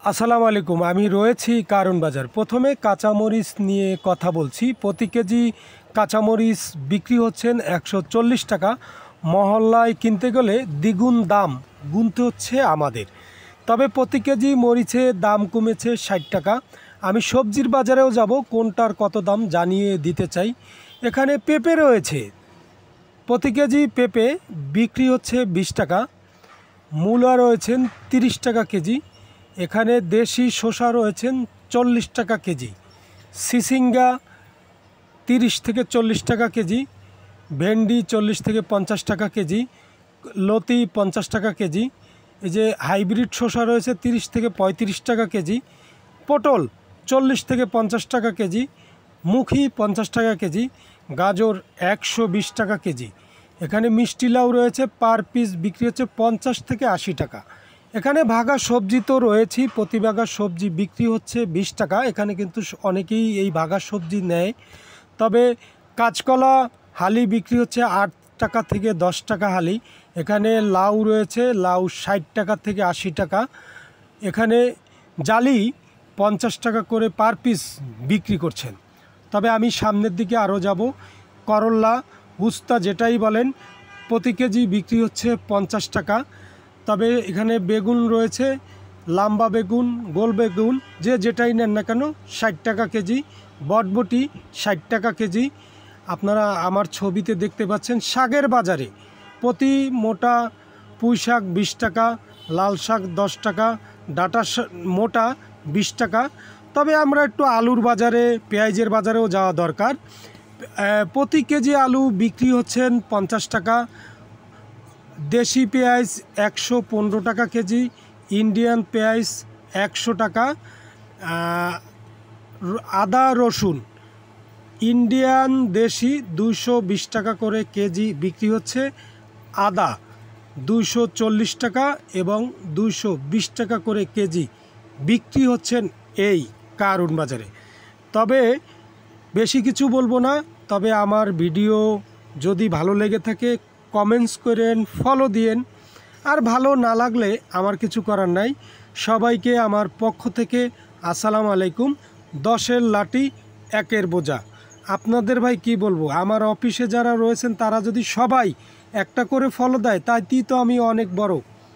আসসালামু আলাইকুম। আমি রয়েছি কারণ বাজার। প্রথমে কাঁচামরিচ নিয়ে কথা বলছি। প্রতি কেজি কাঁচামরিচ বিক্রি হচ্ছেন ১৪০ টাকা। মহল্লায় কিনতে গেলে দ্বিগুণ দাম গুনতে হচ্ছে আমাদের। তবে প্রতি কেজি মরিচের দাম কমেছে ৬০ টাকা। আমি সবজির বাজারেও যাব, কোনটার কত দাম জানিয়ে দিতে চাই। এখানে পেঁপে রয়েছে, প্রতি কেজি পেঁপে বিক্রি হচ্ছে ২০ টাকা। মূলা রয়েছেন ৩০ টাকা কেজি। এখানে দেশি শসা রয়েছেন ৪০ টাকা কেজি। সিসিঙ্গা ৩০ থেকে ৪০ টাকা কেজি। ভেন্ডি ৪০ থেকে ৫০ টাকা কেজি। লতি ৫০ টাকা কেজি। এই যে হাইব্রিড শসা রয়েছে ৩০ থেকে ৩৫ টাকা কেজি। পটল ৪০ থেকে ৫০ টাকা কেজি। মুখি ৫০ টাকা কেজি। গাজর ১২০ টাকা কেজি। এখানে মিষ্টি লাউ রয়েছে, পার পিস বিক্রি হচ্ছে ৫০ থেকে ৮০ টাকা। এখানে ভাগা সবজি তো রয়েছেই, প্রতি ভাগা সবজি বিক্রি হচ্ছে ২০ টাকা। এখানে কিন্তু অনেকেই এই ভাগা সবজি নেয়। তবে কাঁচকলা হালি বিক্রি হচ্ছে ৮ টাকা থেকে ১০ টাকা হালি। এখানে লাউ রয়েছে, লাউ ৬০ টাকা থেকে ৮০ টাকা। এখানে জালি ৫০ টাকা করে পার পিস বিক্রি করছেন। তবে আমি সামনের দিকে আরও যাব। করল্লা, উস্তা যেটাই বলেন, প্রতি কেজি বিক্রি হচ্ছে ৫০ টাকা। তবে এখানে বেগুন রয়েছে, লাম্বা বেগুন, গোল বেগুন, যেটাই নেন না কেন ৬০ টাকা কেজি। বটবটি ৬০ টাকা কেজি। আপনারা আমার ছবিতে দেখতে পাচ্ছেন। শাকের বাজারে প্রতি মোটা পুঁই শাক ২০ টাকা, লাল শাক ১০ টাকা, ডাঁটা মোটা ২০ টাকা। তবে আমরা একটু আলুর বাজারে, পেঁয়াজের বাজারেও যাওয়া দরকার। প্রতি কেজি আলু বিক্রি হচ্ছেন ৫০ টাকা। দেশি পেঁয়াজ ১১৫ টাকা কেজি। ইন্ডিয়ান পেঁয়াজ ১০০ টাকা। আদা রসুন ইন্ডিয়ান দেশি ২২০ টাকা করে কেজি বিক্রি হচ্ছে। আদা ২৪০ টাকা এবং ২২০ টাকা করে কেজি বিক্রি হচ্ছেন এই কারণ বাজারে। তবে বেশি কিছু বলবো না। তবে আমার ভিডিও যদি ভালো লেগে থাকে কমেন্টস করেন, ফলো দিয়েন। আর ভালো না লাগলে আমার কিছু করার নাই। সবাইকে আমার পক্ষ থেকে আসসালামু আলাইকুম। ১০-এর লাঠি ১-এর বোঝা। আপনাদের ভাই কি বলবো, আমার অফিসে যারা রয়েছেন তারা যদি সবাই একটা করে ফলো দেয়, তাইতেই তো আমি অনেক বড়।